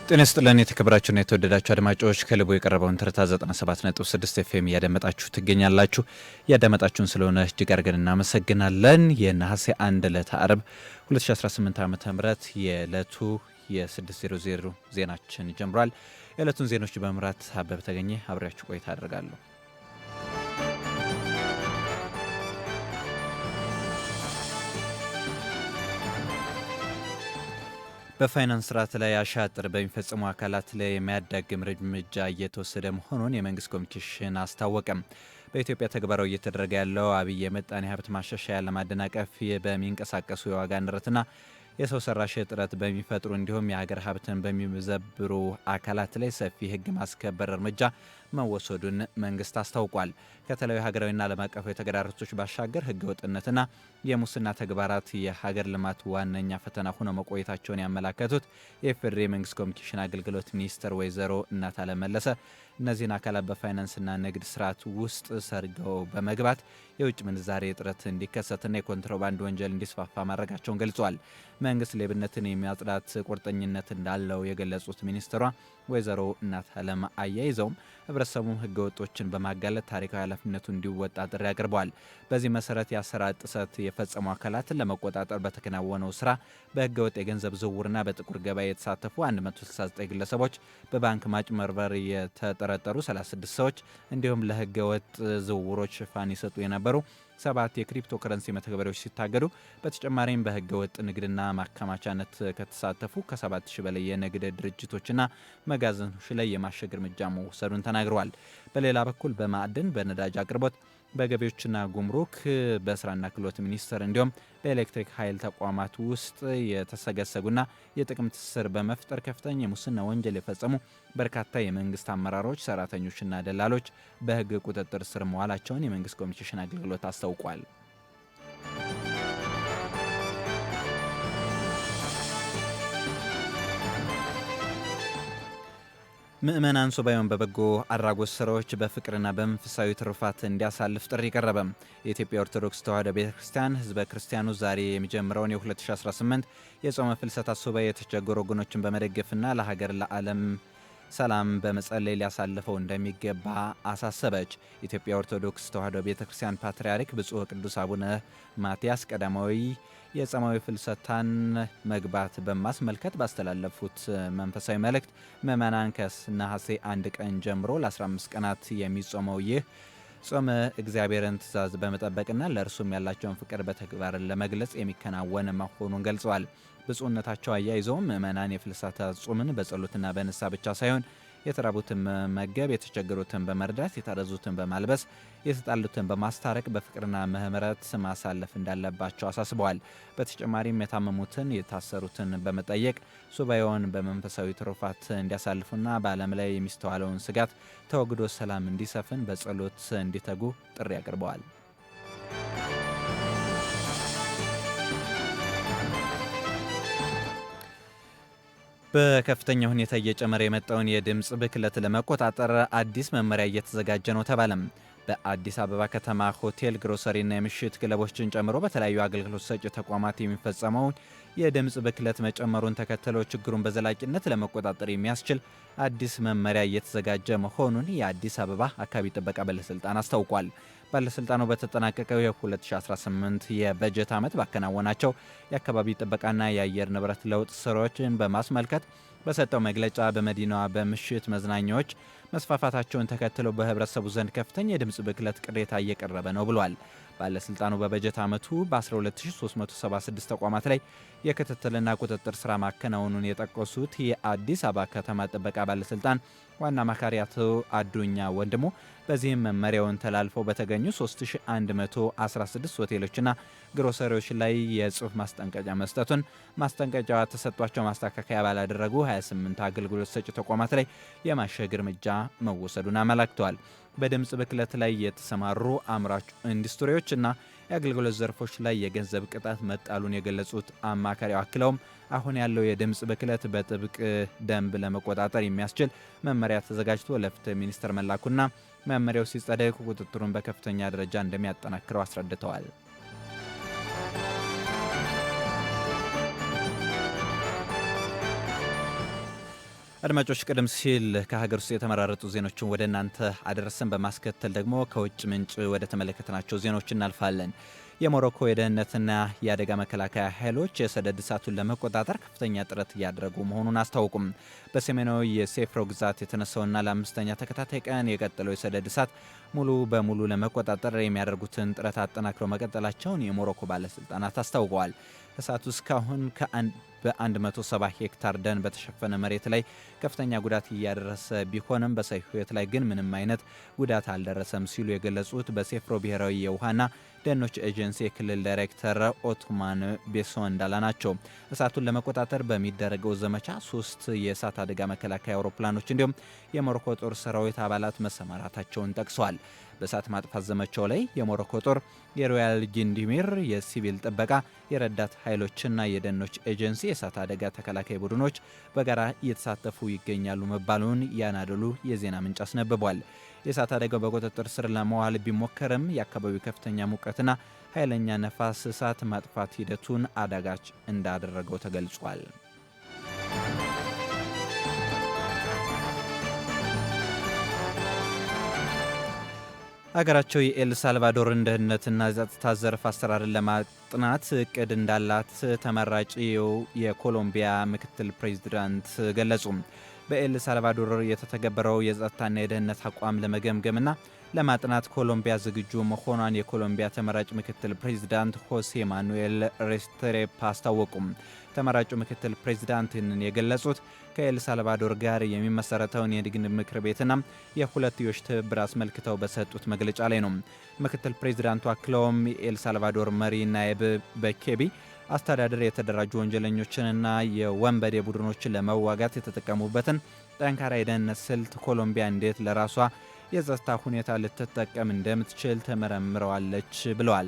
ጤና ይስጥልን የተከበራችሁና የተወደዳችሁ አድማጮች ከልቦ የቀረበውን ትርታ 97.6 ኤፍኤም እያደመጣችሁ ትገኛላችሁ። እያደመጣችሁን ስለሆነ እጅግ አድርገን እናመሰግናለን። የነሐሴ 1 ዕለተ አርብ 2018 ዓ.ም የዕለቱ የ600 ዜናችን ጀምሯል። የዕለቱን ዜናዎች በመምራት አበብ ተገኘ አብሬያችሁ ቆይታ አደርጋለሁ። በፋይናንስ ስርዓት ላይ አሻጥር በሚፈጽሙ አካላት ላይ የሚያዳግም እርምጃ እየተወሰደ መሆኑን የመንግስት ኮሚኒኬሽን አስታወቀም። በኢትዮጵያ ተግባራዊ እየተደረገ ያለው አብይ የምጣኔ ሀብት ማሻሻያ ለማደናቀፍ በሚንቀሳቀሱ የዋጋ ንረትና የሰው ሰራሽ እጥረት በሚፈጥሩ እንዲሁም የሀገር ሀብትን በሚመዘብሩ አካላት ላይ ሰፊ ሕግ ማስከበር እርምጃ መወሰዱን መንግስት አስታውቋል። ከተለያዩ ሀገራዊና ዓለም አቀፋዊ ተግዳሮቶች ባሻገር ሕገ ወጥነትና የሙስና ተግባራት የሀገር ልማት ዋነኛ ፈተና ሆነው መቆየታቸውን ያመላከቱት የኢፌዴሪ መንግስት ኮሚኒኬሽን አገልግሎት ሚኒስትር ወይዘሮ እናታለም መለሰ እነዚህን አካላት በፋይናንስና ንግድ ስርዓት ውስጥ ሰርገው በመግባት የውጭ ምንዛሬ እጥረት እንዲከሰትና የኮንትሮባንድ ወንጀል እንዲስፋፋ ማድረጋቸውን ገልጸዋል። መንግስት ሌብነትን የሚያጽዳት ቁርጠኝነት እንዳለው የገለጹት ሚኒስትሯ ወይዘሮ እናታለም አያይዘውም ህብረተሰቡም ህገ ወጦችን በማጋለጥ ታሪካዊ ኃላፊነቱ እንዲወጣ ጥሪ አቅርበዋል። በዚህ መሰረት የአሰራር ጥሰት የፈጸሙ አካላትን ለመቆጣጠር በተከናወነው ስራ በህገ ወጥ የገንዘብ ዝውውርና በጥቁር ገበያ የተሳተፉ 169 ግለሰቦች፣ በባንክ ማጭበርበር የተጠረጠሩ 36 ሰዎች እንዲሁም ለህገ ወጥ ዝውውሮች ሽፋን ይሰጡ የነበሩ 7 የክሪፕቶ ከረንሲ መተግበሪያዎች ሲታገዱ በተጨማሪም በህገ ወጥ ንግድና ማከማቻነት ከተሳተፉ ከ7000 በላይ የንግድ ድርጅቶችና መጋዘኖች ላይ የማሸግ እርምጃ መውሰዱን ተናግረዋል። በሌላ በኩል በማዕድን፣ በነዳጅ አቅርቦት፣ በገቢዎችና ጉምሩክ፣ በስራና ክህሎት ሚኒስቴር እንዲሁም በኤሌክትሪክ ኃይል ተቋማት ውስጥ የተሰገሰጉና የጥቅም ትስስር በመፍጠር ከፍተኛ የሙስና ወንጀል የፈጸሙ በርካታ የመንግስት አመራሮች፣ ሰራተኞችና ደላሎች በህግ ቁጥጥር ስር መዋላቸውን የመንግስት ኮሚኒኬሽን አገልግሎት አስታውቋል። ምእመናን ሱባኤውን በበጎ አድራጎት ስራዎች በፍቅርና በመንፈሳዊ ትሩፋት እንዲያሳልፍ ጥሪ ቀረበ። የኢትዮጵያ ኦርቶዶክስ ተዋሕዶ ቤተክርስቲያን ህዝበ ክርስቲያኑ ዛሬ የሚጀምረውን የ2018 የጾመ ፍልሰታ ሱባኤ የተቸገሩ ወገኖችን በመደገፍና ለሀገር ለዓለም ሰላም በመጸለይ ሊያሳልፈው እንደሚገባ አሳሰበች። ኢትዮጵያ ኦርቶዶክስ ተዋሕዶ ቤተክርስቲያን ፓትርያርክ ብፁዕ ቅዱስ አቡነ ማትያስ ቀዳማዊ የጾማዊ ፍልሰታን መግባት በማስመልከት ባስተላለፉት መንፈሳዊ መልእክት ምዕመናን ከነሐሴ 1 ቀን ጀምሮ ለ15 ቀናት የሚጾመው ይህ ጾም እግዚአብሔርን ትእዛዝ በመጠበቅና ለእርሱም ያላቸውን ፍቅር በተግባር ለመግለጽ የሚከናወን መሆኑን ገልጸዋል። ብፁዕነታቸው አያይዘውም ምዕመናን የፍልሰታ ጾምን በጸሎትና በንስሐ ብቻ ሳይሆን የተራቡትን መመገብ፣ የተቸገሩትን በመርዳት፣ የታረዙትን በማልበስ፣ የተጣሉትን በማስታረቅ በፍቅርና ምሕረት ማሳለፍ እንዳለባቸው አሳስበዋል። በተጨማሪም የታመሙትን፣ የታሰሩትን በመጠየቅ ሱባኤውን በመንፈሳዊ ትሩፋት እንዲያሳልፉና በዓለም ላይ የሚስተዋለውን ስጋት ተወግዶ ሰላም እንዲሰፍን በጸሎት እንዲተጉ ጥሪ አቅርበዋል። በከፍተኛ ሁኔታ እየጨመረ የመጣውን የድምፅ ብክለት ለመቆጣጠር አዲስ መመሪያ እየተዘጋጀ ነው ተባለም። በአዲስ አበባ ከተማ ሆቴል፣ ግሮሰሪና የምሽት ክለቦችን ጨምሮ በተለያዩ አገልግሎት ሰጪ ተቋማት የሚፈጸመውን የድምፅ ብክለት መጨመሩን ተከትሎ ችግሩን በዘላቂነት ለመቆጣጠር የሚያስችል አዲስ መመሪያ እየተዘጋጀ መሆኑን የአዲስ አበባ አካባቢ ጥበቃ ባለስልጣን አስታውቋል። ባለስልጣኑ በተጠናቀቀው የ2018 የበጀት ዓመት ባከናወናቸው የአካባቢ ጥበቃና የአየር ንብረት ለውጥ ስራዎችን በማስመልከት በሰጠው መግለጫ በመዲናዋ በምሽት መዝናኛዎች መስፋፋታቸውን ተከትለው በህብረተሰቡ ዘንድ ከፍተኛ የድምፅ ብክለት ቅሬታ እየቀረበ ነው ብሏል። ባለስልጣኑ በበጀት ዓመቱ በ12376 ተቋማት ላይ የክትትልና ቁጥጥር ስራ ማከናወኑን የጠቀሱት የአዲስ አበባ ከተማ ጥበቃ ባለስልጣን ዋና አማካሪ አቶ አዱኛ ወንድሙ በዚህም መመሪያውን ተላልፈው በተገኙ 3116 ሆቴሎችና ግሮሰሪዎች ላይ የጽሑፍ ማስጠንቀቂያ መስጠቱን፣ ማስጠንቀቂያ ተሰጧቸው ማስተካከያ ባላደረጉ 28 አገልግሎት ሰጪ ተቋማት ላይ የማሸግ እርምጃ መወሰዱን አመላክተዋል። በድምፅ ብክለት ላይ የተሰማሩ አምራች ኢንዱስትሪዎችና የአገልግሎት ዘርፎች ላይ የገንዘብ ቅጣት መጣሉን የገለጹት አማካሪው አክለውም አሁን ያለው የድምፅ ብክለት በጥብቅ ደንብ ለመቆጣጠር የሚያስችል መመሪያ ተዘጋጅቶ ለፍትህ ሚኒስቴር መላኩና መመሪያው ሲጸደቅ ቁጥጥሩን በከፍተኛ ደረጃ እንደሚያጠናክረው አስረድተዋል። አድማጮች ቀደም ሲል ከሀገር ውስጥ የተመራረጡ ዜናዎችን ወደ እናንተ አደረሰን። በማስከተል ደግሞ ከውጭ ምንጭ ወደ ተመለከትናቸው ዜናዎች እናልፋለን። የሞሮኮ የደህንነትና የአደጋ መከላከያ ኃይሎች የሰደድ እሳቱን ለመቆጣጠር ከፍተኛ ጥረት እያደረጉ መሆኑን አስታወቁም። በሰሜናዊ የሴፍሮ ግዛት የተነሳውና ለአምስተኛ ተከታታይ ቀን የቀጠለው የሰደድ እሳት ሙሉ በሙሉ ለመቆጣጠር የሚያደርጉትን ጥረት አጠናክረው መቀጠላቸውን የሞሮኮ ባለስልጣናት አስታውቀዋል። እሳቱ እስካሁን በ170 ሄክታር ደን በተሸፈነ መሬት ላይ ከፍተኛ ጉዳት እያደረሰ ቢሆንም በሰው ሕይወት ላይ ግን ምንም አይነት ጉዳት አልደረሰም ሲሉ የገለጹት በሴፍሮ ብሔራዊ የውሃና ደኖች ኤጀንሲ የክልል ዳይሬክተር ኦቶማን ቤሶንዳላ ናቸው። እሳቱን ለመቆጣጠር በሚደረገው ዘመቻ 3 የእሳት አደጋ መከላከያ አውሮፕላኖች እንዲሁም የሞሮኮ ጦር ሰራዊት አባላት መሰማራታቸውን ጠቅሰዋል። በእሳት ማጥፋት ዘመቻው ላይ የሞሮኮ ጦር፣ የሮያል ጊንዲሚር የሲቪል ጥበቃ፣ የረዳት ኃይሎችና የደኖች ኤጀንሲ የእሳት አደጋ ተከላካይ ቡድኖች በጋራ እየተሳተፉ ይገኛሉ መባሉን ያናዶሉ የዜና ምንጭ አስነብቧል። የእሳት አደጋው በቁጥጥር ስር ለመዋል ቢሞከርም የአካባቢው ከፍተኛ ሙቀትና ኃይለኛ ነፋስ እሳት ማጥፋት ሂደቱን አዳጋች እንዳደረገው ተገልጿል። ሀገራቸው የኤል ሳልቫዶርን ደህንነትና ጸጥታ ዘርፍ አሰራርን ለማጥናት እቅድ እንዳላት ተመራጭው የኮሎምቢያ ምክትል ፕሬዚዳንት ገለጹ። በኤል ሳልቫዶር የተተገበረው የጸጥታና የደህንነት አቋም ለመገምገምና ለማጥናት ኮሎምቢያ ዝግጁ መሆኗን የኮሎምቢያ ተመራጭ ምክትል ፕሬዚዳንት ሆሴ ማኑኤል ሬስትሬፓ አስታወቁም። ተመራጩ ምክትል ፕሬዚዳንት ይህንን የገለጹት ከኤል ሳልቫዶር ጋር የሚመሰረተውን የንግድ ምክር ቤትና የሁለትዮሽ ትብብር አስመልክተው በሰጡት መግለጫ ላይ ነው። ምክትል ፕሬዚዳንቱ አክለውም የኤል ሳልቫዶር መሪ ናይብ በኬቢ አስተዳደር የተደራጁ ወንጀለኞችንና የወንበዴ ቡድኖችን ለመዋጋት የተጠቀሙበትን ጠንካራ የደህንነት ስልት ኮሎምቢያ እንዴት ለራሷ የጸጥታ ሁኔታ ልትጠቀም እንደምትችል ተመረምረዋለች ብለዋል።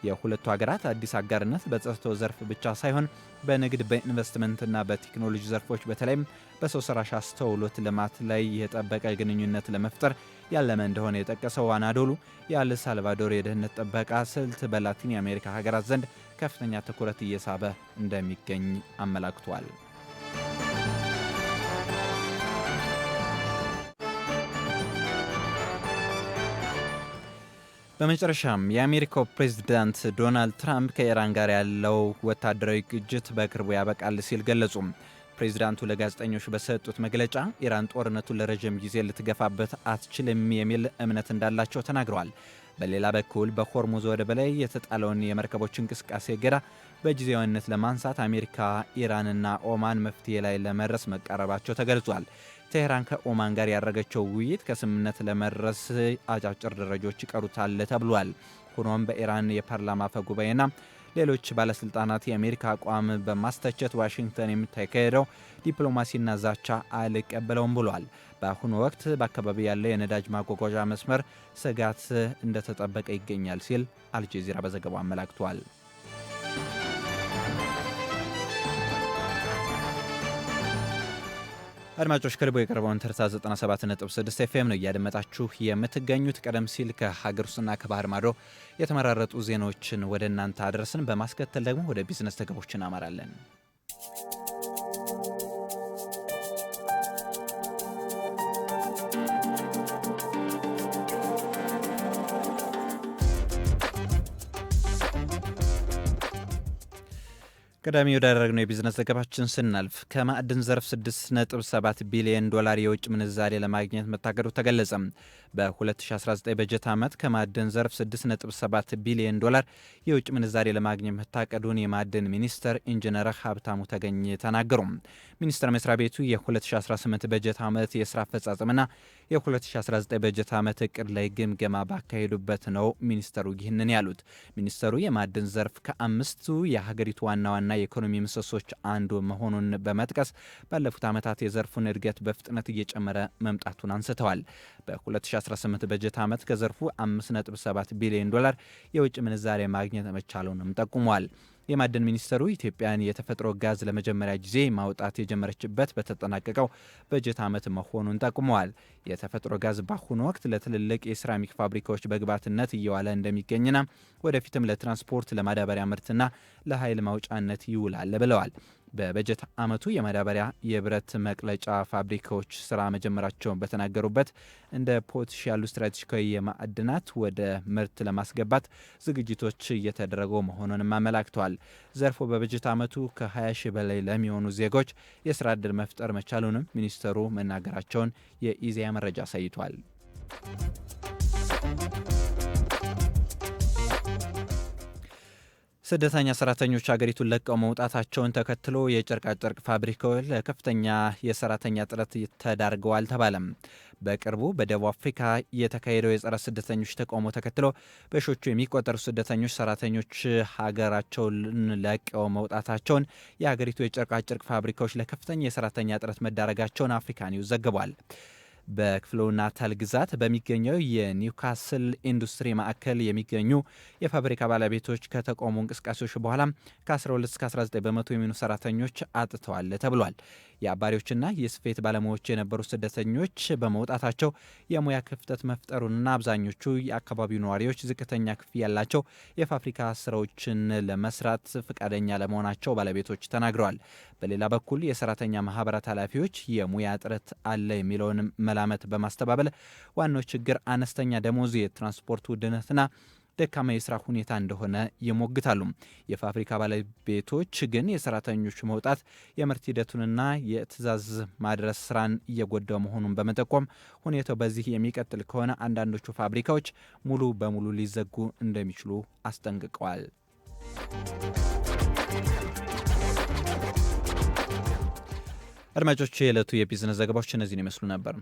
የሁለቱ ሀገራት አዲስ አጋርነት በጸጥታው ዘርፍ ብቻ ሳይሆን በንግድ፣ በኢንቨስትመንትና በቴክኖሎጂ ዘርፎች በተለይም በሰው ሰራሽ አስተውሎት ልማት ላይ የጠበቀ ግንኙነት ለመፍጠር ያለመ እንደሆነ የጠቀሰው አናዶሉ የኤል ሳልቫዶር የደህንነት ጥበቃ ስልት በላቲን የአሜሪካ ሀገራት ዘንድ ከፍተኛ ትኩረት እየሳበ እንደሚገኝ አመላክቷል። በመጨረሻም የአሜሪካው ፕሬዝዳንት ዶናልድ ትራምፕ ከኢራን ጋር ያለው ወታደራዊ ግጭት በቅርቡ ያበቃል ሲል ገለጹ። ፕሬዝዳንቱ ለጋዜጠኞች በሰጡት መግለጫ ኢራን ጦርነቱን ለረጅም ጊዜ ልትገፋበት አትችልም የሚል እምነት እንዳላቸው ተናግረዋል። በሌላ በኩል በሆርሙዝ ወደብ ላይ የተጣለውን የመርከቦች እንቅስቃሴ እገዳ በጊዜያዊነት ለማንሳት አሜሪካ፣ ኢራንና ኦማን መፍትሄ ላይ ለመድረስ መቃረባቸው ተገልጿል። ቴህራን ከኦማን ጋር ያደረገችው ውይይት ከስምምነት ለመድረስ አጫጭር ደረጃዎች ይቀሩታል ተብሏል። ሆኖም በኢራን የፓርላማ አፈ ጉባኤና ሌሎች ባለስልጣናት የአሜሪካ አቋም በማስተቸት ዋሽንግተን የምታካሄደው ዲፕሎማሲና ዛቻ አልቀበለውም ብሏል። በአሁኑ ወቅት በአካባቢ ያለው የነዳጅ ማጓጓዣ መስመር ስጋት እንደተጠበቀ ይገኛል ሲል አልጀዚራ በዘገባው አመላክቷል። አድማጮች ከልቦ የቀረበውን ተርታ 97.6 ኤፍኤም ነው እያደመጣችሁ የምትገኙት። ቀደም ሲል ከሀገር ውስጥና ከባህር ማዶ የተመራረጡ ዜናዎችን ወደ እናንተ አድረስን። በማስከተል ደግሞ ወደ ቢዝነስ ዘገቦች እናመራለን። ቀዳሚ ወዳደረግነው የቢዝነስ ዘገባችን ስናልፍ ከማዕድን ዘርፍ 6.7 ቢሊዮን ዶላር የውጭ ምንዛሬ ለማግኘት መታቀዱ ተገለጸ። በ2019 በጀት ዓመት ከማዕድን ዘርፍ 6.7 ቢሊዮን ዶላር የውጭ ምንዛሬ ለማግኘት መታቀዱን የማዕድን ሚኒስተር ኢንጂነር ሀብታሙ ተገኝ ተናገሩ። ሚኒስቴር መስሪያ ቤቱ የ2018 በጀት ዓመት የስራ አፈጻጸምና የ2019 በጀት ዓመት እቅድ ላይ ግምገማ ባካሄዱበት ነው ሚኒስተሩ ይህንን ያሉት። ሚኒስተሩ የማዕድን ዘርፍ ከአምስቱ የሀገሪቱ ዋና ዋና የኢኮኖሚ ምሰሶች አንዱ መሆኑን በመጥቀስ ባለፉት ዓመታት የዘርፉን እድገት በፍጥነት እየጨመረ መምጣቱን አንስተዋል። በ2018 በጀት ዓመት ከዘርፉ 5.7 ቢሊዮን ዶላር የውጭ ምንዛሬ ማግኘት መቻሉንም ጠቁመዋል። የማዕድን ሚኒስተሩ ኢትዮጵያን የተፈጥሮ ጋዝ ለመጀመሪያ ጊዜ ማውጣት የጀመረችበት በተጠናቀቀው በጀት ዓመት መሆኑን ጠቁመዋል። የተፈጥሮ ጋዝ በአሁኑ ወቅት ለትልልቅ የሴራሚክ ፋብሪካዎች በግብዓትነት እየዋለ እንደሚገኝና ወደፊትም ለትራንስፖርት፣ ለማዳበሪያ ምርትና ለኃይል ማውጫነት ይውላል ብለዋል። በበጀት ዓመቱ የማዳበሪያ የብረት መቅለጫ ፋብሪካዎች ስራ መጀመራቸውን በተናገሩበት እንደ ፖታሽ ያሉ ስትራቴጂካዊ የማዕድናት ወደ ምርት ለማስገባት ዝግጅቶች እየተደረጉ መሆኑንም አመላክተዋል። ዘርፉ በበጀት ዓመቱ ከ20 ሺህ በላይ ለሚሆኑ ዜጎች የስራ ዕድል መፍጠር መቻሉንም ሚኒስተሩ መናገራቸውን የኢዜአ መረጃ አሳይቷል። ስደተኛ ሰራተኞች ሀገሪቱን ለቀው መውጣታቸውን ተከትሎ የጨርቃጨርቅ ፋብሪካዎች ለከፍተኛ የሰራተኛ እጥረት ተዳርገዋል ተባለም። በቅርቡ በደቡብ አፍሪካ የተካሄደው የጸረ ስደተኞች ተቃውሞ ተከትሎ በሺዎቹ የሚቆጠሩ ስደተኞች ሰራተኞች ሀገራቸውን ለቀው መውጣታቸውን የሀገሪቱ የጨርቃጨርቅ ፋብሪካዎች ለከፍተኛ የሰራተኛ እጥረት መዳረጋቸውን አፍሪካ ኒውስ ዘግቧል። በክፍለ ናታል ግዛት በሚገኘው የኒውካስል ኢንዱስትሪ ማዕከል የሚገኙ የፋብሪካ ባለቤቶች ከተቃውሞ እንቅስቃሴዎች በኋላ ከ12 እስከ 19 በመቶ የሚሆኑ ሰራተኞች አጥተዋል ተብሏል። የአባሪዎችና የስፌት ባለሙያዎች የነበሩ ስደተኞች በመውጣታቸው የሙያ ክፍተት መፍጠሩንና አብዛኞቹ የአካባቢው ነዋሪዎች ዝቅተኛ ክፍያ ያላቸው የፋብሪካ ስራዎችን ለመስራት ፈቃደኛ ለመሆናቸው ባለቤቶች ተናግረዋል። በሌላ በኩል የሰራተኛ ማህበራት ኃላፊዎች የሙያ እጥረት አለ የሚለውን መላመት በማስተባበል ዋናው ችግር አነስተኛ ደሞዝ፣ የትራንስፖርት ውድነትና ደካማ የስራ ሁኔታ እንደሆነ ይሞግታሉ። የፋብሪካ ባለቤቶች ግን የሰራተኞቹ መውጣት የምርት ሂደቱንና የትዕዛዝ ማድረስ ስራን እየጎዳው መሆኑን በመጠቆም ሁኔታው በዚህ የሚቀጥል ከሆነ አንዳንዶቹ ፋብሪካዎች ሙሉ በሙሉ ሊዘጉ እንደሚችሉ አስጠንቅቀዋል። አድማጮች፣ የዕለቱ የቢዝነስ ዘገባዎች እነዚህን ይመስሉ ነበር።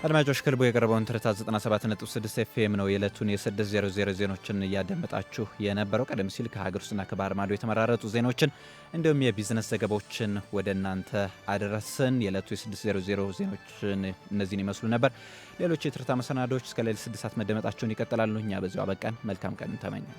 አድማጮች፣ ከልቦ የቀረበውን ትርታ 97.6 ኤፍኤም ነው። የዕለቱን የ600 ዜናዎችን እያደመጣችሁ የነበረው። ቀደም ሲል ከሀገር ውስጥና ከባህር ማዶ የተመራረጡ ዜናዎችን እንዲሁም የቢዝነስ ዘገባዎችን ወደ እናንተ አደረስን። የዕለቱ የ600 ዜናዎችን እነዚህን ይመስሉ ነበር። ሌሎች የትርታ መሰናዶዎች እስከ ሌሊት 6 ሰዓት መደመጣቸውን ይቀጥላሉ። እኛ በዚሁ አበቃን። መልካም ቀን ተመኘን።